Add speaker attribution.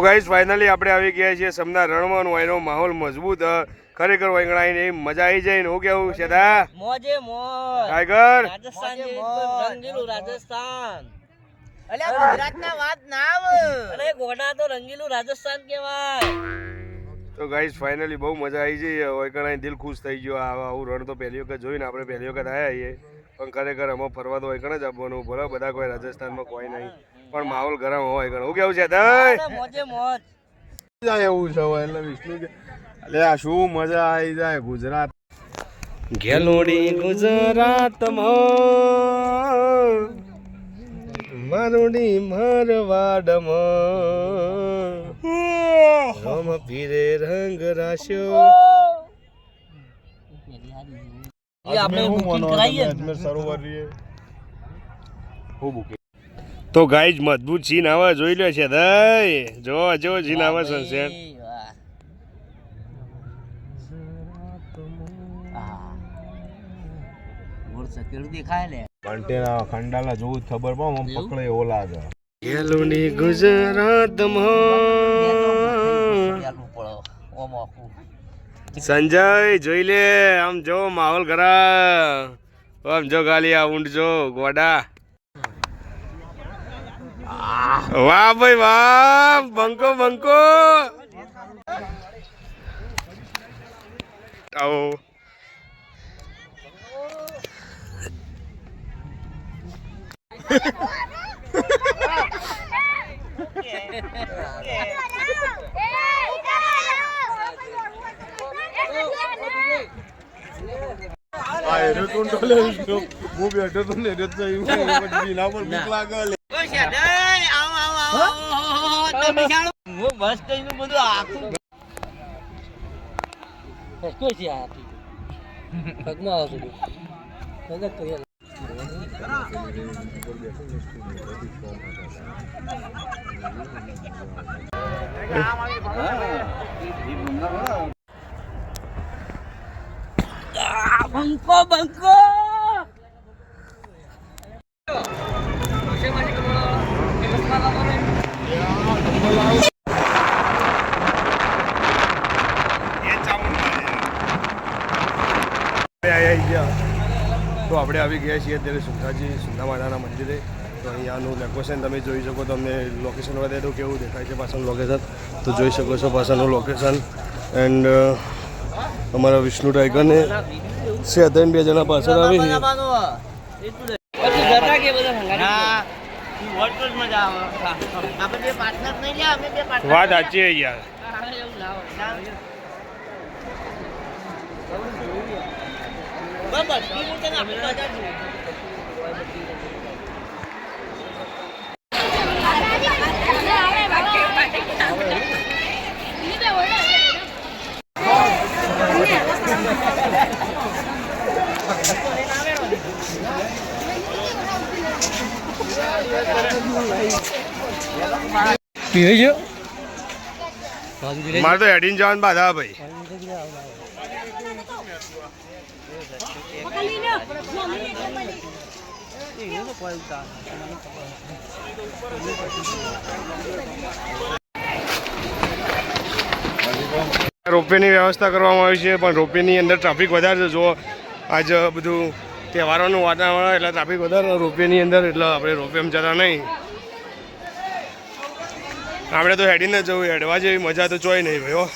Speaker 1: તો guys finally આપણે આવી ગયા છીએ સમના રણમાં. એનો માહોલ મજબૂત ખરેખર વૈગણાઈને મજા આવી જાય ને હું કેવું છે દા
Speaker 2: મોજે મોજ
Speaker 1: ટાઈગર
Speaker 2: રાજસ્થાન રંગીલું રાજસ્થાન અલ્યા ગુજરાતના વાત ના આવે અરે ગોડા તો રંગીલું રાજસ્થાન કહેવાય.
Speaker 1: તો ગાઈસ ફાઇનલી બહુ મજા આવી ગઈ. વૈગણાઈ દિલ ખુશ થઈ ગયો. આવું રણ તો પહેલી વખત જોઈને આપણે પહેલી વખત આવ્યા છીએ પણ ખરેખર આમાં ફરવા તો વૈગણ જ આપવાનું. ભલે બધા કોઈ રાજસ્થાનમાં કોઈ નહીં પણ માહોલ ગરમ હોય વૈગણ હું કેવું છે દા
Speaker 2: મોજે મોજ
Speaker 1: એવું છે એટલે વિષ્ણુ એટલે આ શું મજા આવી જાય ગુજરાત ગેલોડી ગુજરાતમાં મારુડી મારવાડમાં રમ પીરે રંગ રાશ્યો
Speaker 2: આપણે બુકિંગ કરાઈએ
Speaker 1: અજમેર સરોવર રીએ હું બુકિંગ તો ગાઈઝ મજબૂત સીન આવે જોઈ લો છે દઈ જો જો સીન આવે સનસેટ કંટેના ખંડાલા જોવું ખબર પાઉં આમ પકડે એવો લાગે ગેલુની ગુજરાતમાં સંજય જોઈ લે આમ જો માહોલ ખરા આમ જો ગાલી આ ઊંટ જો ગોડા વાહ ભાઈ વાહ બંકો બંકો આવો હું બેઠો તો ને બીના પર બીક લાગે
Speaker 2: બસ કઈ નું બધું આખું કોઈ છે આ પગમાં આવતું મદદ કરીએ બંકો બંકો
Speaker 1: તો આપણે આવી ગયા છીએ અત્યારે સુંદાજી સુંદા માતાના મંદિરે. તો અહીંયાનું લોકેશન તમે જોઈ શકો. તમને લોકેશન વધે તો કેવું દેખાય છે પાછળનું લોકેશન તો જોઈ શકો છો પાછળનું લોકેશન. એન્ડ અમારા વિષ્ણુ ટાઈગરને છે ત્રણ બે જણા પાછળ આવી વાત સાચી યાર. મારે તો હેડીને જવાનું બાધા ભાઈ. રોપવેની વ્યવસ્થા કરવામાં આવી છે પણ રોપવેની અંદર ટ્રાફિક વધારે છે. જો આજ બધું તહેવારોનું વાતાવરણ એટલે ટ્રાફિક વધારે રોપવેની અંદર એટલે આપણે રોપવેમાં જતા નહીં. આપણે તો હેડીને જ જવું. હેડવા જેવી મજા તો જોઈ નહીં ભાઈ.